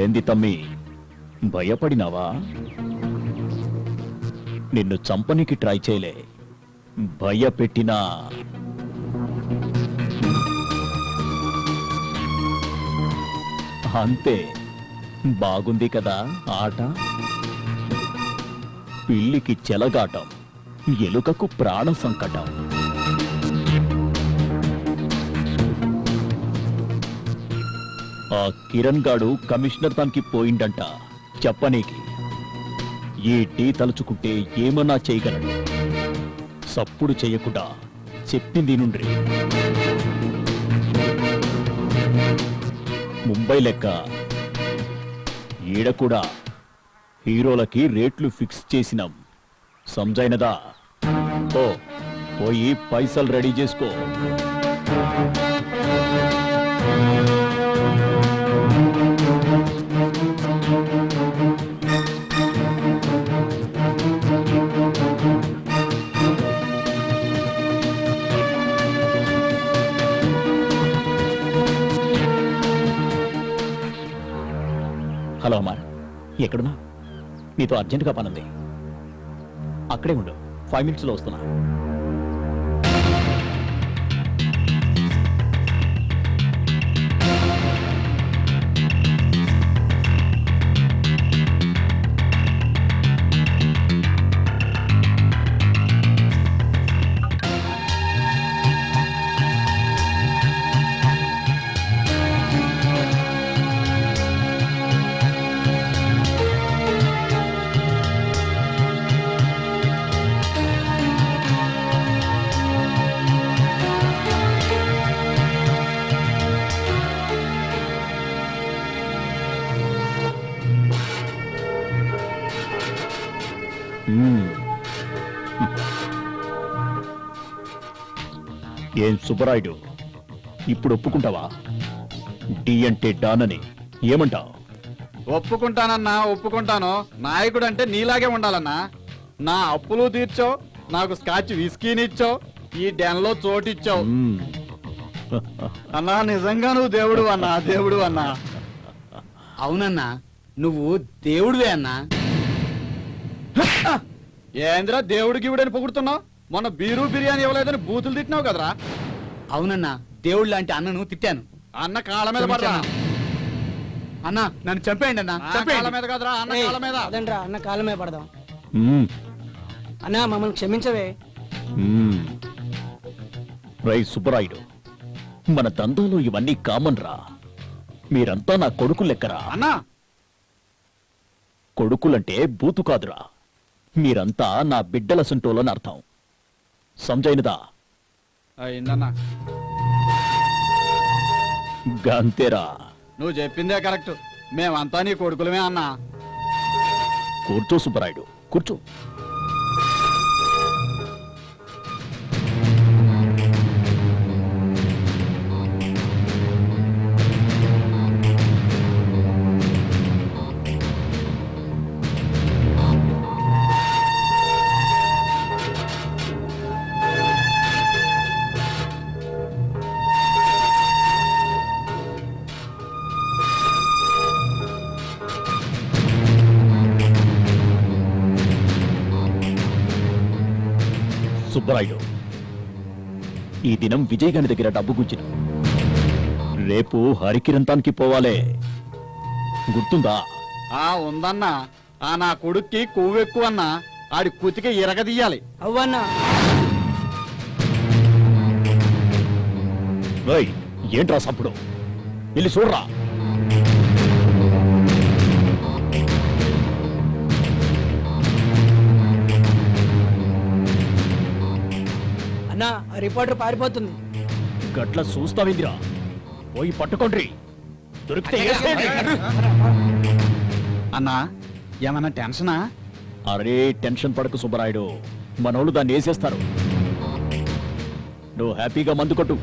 ఏంది తమ్మి భయపడినావా? నిన్ను చంపనికి ట్రై చేయలే, భయపెట్టినా. అంతే. బాగుంది కదా ఆట. పిల్లికి చెలగాటం, ఎలుకకు ప్రాణ సంకటం. ఆ కిరణ్ గాడు కమిషనర్ దానికి పోయిండంట చెప్పనీకి. ఈ టీ తలుచుకుంటే ఏమన్నా చేయగలడు. సప్పుడు చెయ్యకుండా చెప్పింది నుండ్రి. ముంబై లెక్క ఈడ కూడా హీరోలకి రేట్లు ఫిక్స్ చేసినాం. సంజైనదా? ఓ పోయి పైసలు రెడీ చేసుకో. హలో అమ్మార్, ఎక్కడున్నా? నీతో అర్జెంటుగా పనుంది. అక్కడే ఉండు, 5 minutes వస్తున్నా. ఏం సుబ్బరాయుడు, ఇప్పుడు ఒప్పుకుంటావా? డి అంటే డాన్ అని. ఏమంటావు? ఒప్పుకుంటానన్నా, ఒప్పుకుంటాను. నాయకుడు అంటే నీలాగే ఉండాలన్నా. నా అప్పులు తీర్చావు, నాకు స్కాచ్ విస్కీనిచ్చావు, ఈ డెన్లో చోటిచ్చావు. అన్నా నిజంగా నువ్వు దేవుడు అన్నా, దేవుడు అన్నా. అవునన్నా, నువ్వు దేవుడివే అన్నా. ఏంద్రా దేవుడికి ఇవిడని పొగుడుతున్నావు? మొన్న బీరు బిర్యానీ ఇవ్వలేదని బూతులు తిట్టినావు కదరా. అవునన్నా, దేవుడు లాంటి అన్నను తిట్టాను. అన్న కాళ్ళ మీద పడరా. అన్నా నన్ను చంపేయండి అన్నా, కాళ్ళ మీద కదరా, అన్న కాళ్ళ మీద. అదండ్రా, అన్న కాళ్ళ మీద పడదాం. అన్నా మమ్మల్ని క్షమించవే. రై సుబ్బరాయుడు, మన దందాలో ఇవన్నీ కామన్ రా. మీరంతా నా కొడుకు లెక్కరా. అన్నా కొడుకులంటే బూతు కాదురా. మీరంతా నా బిడ్డల సంటోలని అర్థం. సంజైనదా? అయిందన్నా. గంతేరా. నువ్వు చెప్పిందే కరెక్ట్. మేమంతా నీ కొడుకులమే అన్నా. కూర్చో సుబ్బరాయుడు, కూర్చో. సుబ్బరాయుడు, ఈ దినం విజయ్ గారి దగ్గర డబ్బు గుంచిన. రేపు హరికిరంతానికి పోవాలే, గుర్తుందా? ఉందన్నా. ఆ నా కొడుక్కి కొవ్వు ఎక్కువ అన్నా. ఆడి కుతికి ఇరగదీయాలి. అవ్వన్నా. ఏంట్రా సప్పుడు? వెళ్ళి చూడరా. అన్నా, రిపోర్టర్ పారిపోతుంది. గట్ల చూస్తావిందిరా, పోయి పట్టుకోండి. దొరికితే అన్నా ఏమన్నా టెన్షనా? అరే టెన్షన్ పడకు సుబ్బరాయుడు, మనోళ్ళు దాన్ని వేసేస్తారు. నువ్వు హ్యాపీగా మందు కొట్టు.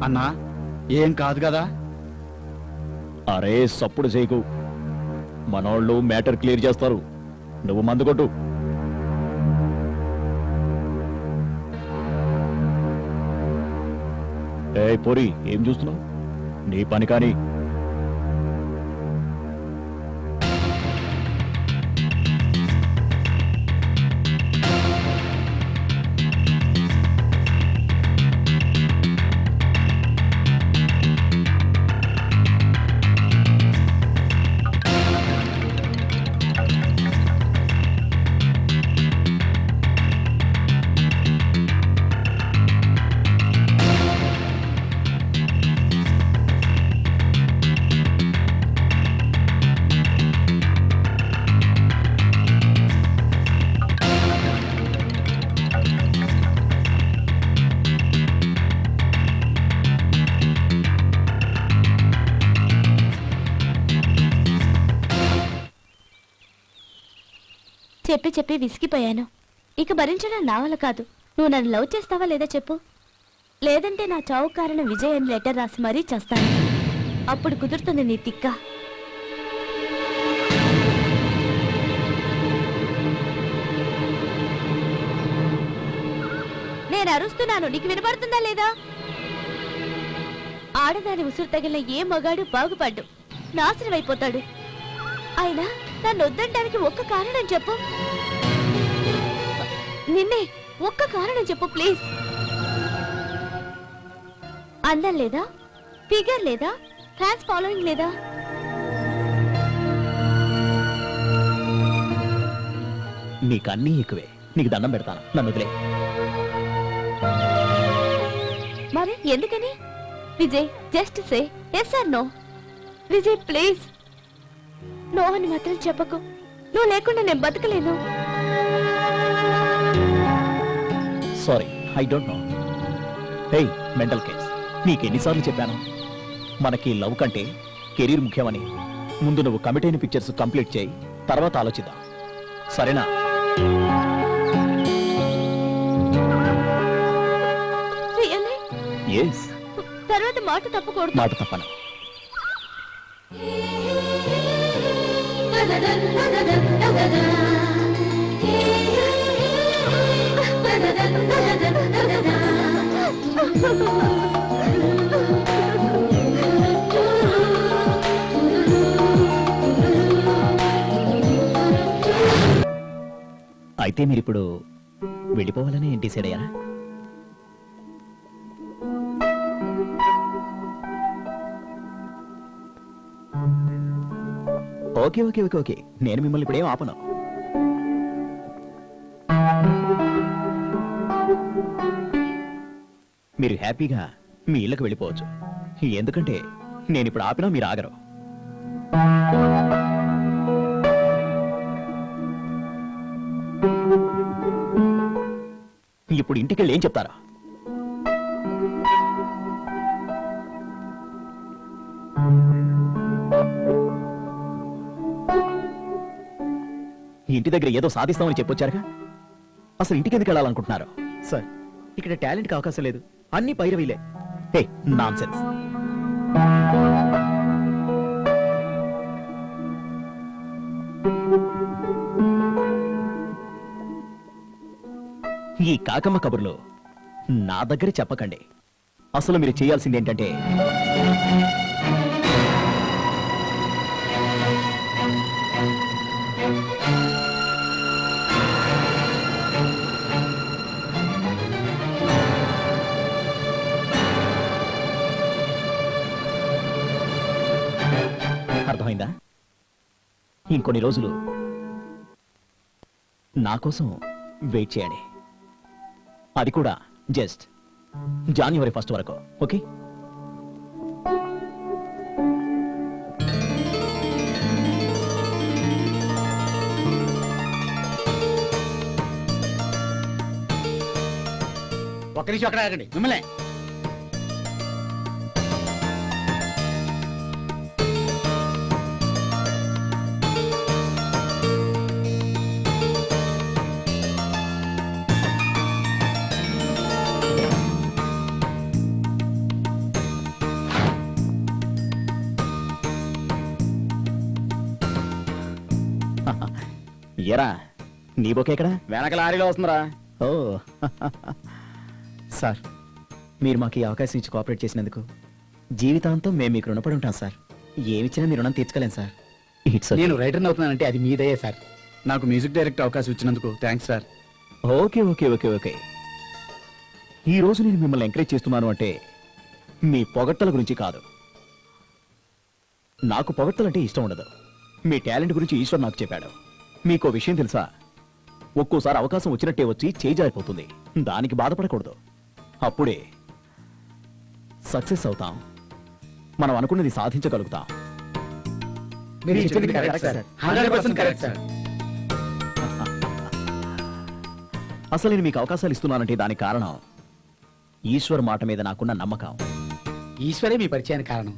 అన్నా ఏం కాదు కదా? అరే సప్పుడు చేయకు, మనోళ్ళు మ్యాటర్ క్లియర్ చేస్తారు. నువ్వు మందు కొట్టు. ఏ పోరి, ఏం చూస్తున్నావు? నీ పని కానీ. చెప్పి చెప్పి విసిగిపోయాను. ఇక భరించడం నా వల్ల కాదు. నువ్వు నన్ను లవ్ చేస్తావా లేదా చెప్పు. లేదంటే నా చావు కారణం విజయ్ అని లెటర్ రాసి మరీ చేస్తాను. అప్పుడు కుదురుతుంది నీ తిక్క. నేను అరుస్తున్నాను, నీకు వినపడుతుందా లేదా? ఆడదాని ఉసురు తగిలిన ఏ మగాడు బాగుపడ్డు, నాశనం అయిపోతాడు. అయినా నన్ను వద్దంటానికి ఒక్క కారణం చెప్పు. నిన్నే ఒక్క కారణం చెప్పు ప్లీజ్. అందం లేదా, ఫిగర్ లేదా, ఫ్యాన్స్ ఫాలోయింగ్ లేదా? నీకన్నీ ఎక్కువే. నీకు దండం పెడతాను, నన్ను వదిలే. మరి ఎందుకని? Vijay just say yes or no. Vijay please, no అని మాత్రం చెప్పకు. నువ్వు లేకుండా నేను బతకలేను. Sorry, I don't know. Hey mental case, నీకెన్నిసార్లు చెప్పాను మనకి లవ్ కంటే కెరీర్ ముఖ్యమని. ముందు నువ్వు కమిట్ అయిన పిక్చర్స్ కంప్లీట్ చేయి, తర్వాత ఆలోచిద్దాం, సరేనా? రియల్లీ? ఎస్. తర్వాత మాట తప్పకూడదు. మాట తప్పను. అయితే మీరిప్పుడు వెళ్ళిపోవాలని డిసైడ్ అయ్యారా? ఓకే ఓకే ఓకే ఓకే, నేను మిమ్మల్ని ఇప్పుడేం ఆపను. మీరు హ్యాపీగా మీ ఇళ్ళకి వెళ్ళిపోవచ్చు. ఎందుకంటే నేను ఇప్పుడు ఆపినా మీరు ఆగరు. ఇప్పుడు ఇంటికెళ్ళి ఏం చెప్తారా? ఇంటి దగ్గర ఏదో సాధిస్తామని చెప్పొచ్చారుగా, అసలు ఇంటికి ఎందుకు వెళ్ళాలనుకుంటున్నారు? సార్, ఇక్కడ టాలెంట్కి అవకాశం లేదు, అన్ని పైరవీలే. హే నాన్సెన్స్. ఈ కాకమ్మ కబుర్లు నా దగ్గర చెప్పకండి. అసలు మీరు చేయాల్సింది ఏంటంటే, అర్థమైందా? ఇంకొన్ని రోజులు నా కోసం వెయిట్ చేయండి. అది కూడా జస్ట్ January 1st వరకు. ఓకే? ఒక్క నిమిషం అక్కడ ఆగండి మిమ్మల్ని. ఎరా నీ బొకే ఎక్కడా? వెనక లారీలో వస్తుందిరా. ఓ సార్, మీరు మాకు ఈ అవకాశం ఇచ్చి కోఆపరేట్ చేసినందుకు జీవితాంతం మేము మీకు రుణపడి ఉంటాం సార్. ఏమిచ్చినా మీ రుణం తీర్చుకోలేం సార్. ఇట్స్ నేను రైటర్ అవుతున్నానంటే అది మీదయ్యే సార్. నాకు మ్యూజిక్ డైరెక్టర్ అవకాశం ఇచ్చినందుకు thanks sir. Okay okay okay okay. ఈ రోజు నేను మిమ్మల్ని ఎంకరేజ్ చేస్తున్నాను అంటే మీ పొగట్టల గురించి కాదు. నాకు పొగట్టలంటే ఇష్టం ఉండదు. మీ టాలెంట్ గురించి ఈశ్వర్ నాకు చెప్పాడు. మీకో విషయం తెలుసా? ఒక్కోసారి అవకాశం వచ్చినట్టే వచ్చి చేజారిపోతుంది. దానికి బాధపడకూడదు. అప్పుడే సక్సెస్ అవుతాం. మనం అనుకున్నది సాధించగలుగుతాం. మీరు చెప్పింది కరెక్ట్ సార్. 100% correct sir. అసలు నేను మీకు అవకాశాలు ఇస్తున్నానంటే దానికి కారణం ఈశ్వర్ మాట మీద నాకున్న నమ్మకం. ఈశ్వరే మీ పరిచయానికి కారణం.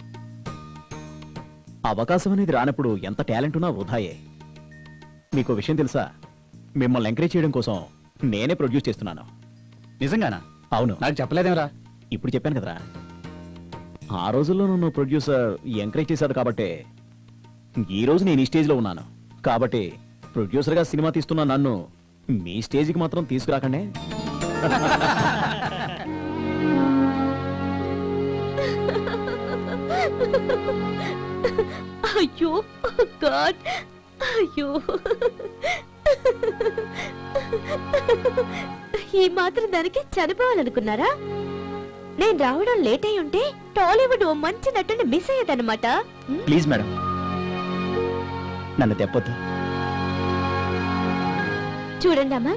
అవకాశం అనేది రానప్పుడు ఎంత టాలెంట్ ఉన్నా వృధాయే. మీకు విషయం తెలుసా? మిమ్మల్ని ఎంకరేజ్ చేయడం కోసం నేనే ప్రొడ్యూస్ చేస్తున్నాను. నిజంగానా? అవును, నాకు చెప్పలేదేమరా? ఇప్పుడు చెప్పాను కదరా. ఆ రోజుల్లో నన్ను ప్రొడ్యూసర్ ఎంకరేజ్ చేశాడు కాబట్టే ఈ రోజు నేను ఈ స్టేజ్లో ఉన్నాను. కాబట్టి ప్రొడ్యూసర్గా సినిమా తీస్తున్న నన్ను మీ స్టేజ్కి మాత్రం తీసుకురాకండి. అయ్యో గాడ్, అయ్యో ఈ మాత్రం దానికి చనిపోవాలనుకున్నారా? నేను రావడం లేట్ అయి ఉంటే టాలీవుడ్ ఓ మంచి నటుని మిస్ అయ్యేదన్నమాట. ప్లీజ్ మేడం, నన్ను తెప్పొద్దు. చూడండి అమ్మా,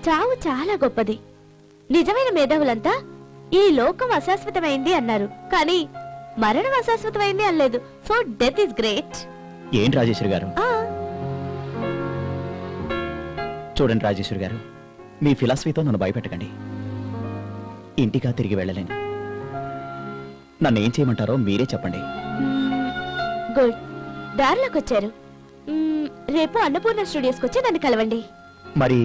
చావు చాలా గొప్పది. నిజమైన మేధావులంతా ఈ లోకం అశాశ్వతమైంది అన్నారు, కానీ మరణం అశాశ్వతమైంది అనలేదు. So death is great. ఏంటి రాజేశ్వరి గారు? చూడండి రాజేశ్వరి గారు, మీ ఫిలాసఫీతో నన్ను భయపెట్టకండి. ఇంటికా తిరిగి వెళ్ళలేను. నన్ను ఏం చేయమంటారో మీరే చెప్పండి. గుడ్, దారిలోకి వచ్చారు. రేపు అన్నపూర్ణ స్టూడియోస్కి వచ్చి నన్ను కలవండి. మరి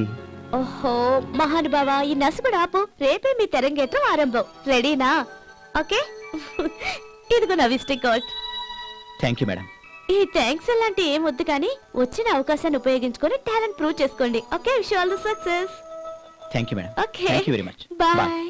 ఓహో మహానుభావ, ఈ నసుగుడు ఆపు. రేపే మీ తెరంగేట్రం ఆరంభం. రెడీనా? ఓకే. ఇదిగో నా visiting card. Thank you madam. ఈ థ్యాంక్స్ అలాంటి ఏం వద్దు, కానీ వచ్చిన అవకాశాన్ని ఉపయోగించుకొని టాలెంట్ ప్రూవ్ చేసుకోండి. Okay, wish all the success. Thank you madam. Okay, thank you very much. Bye.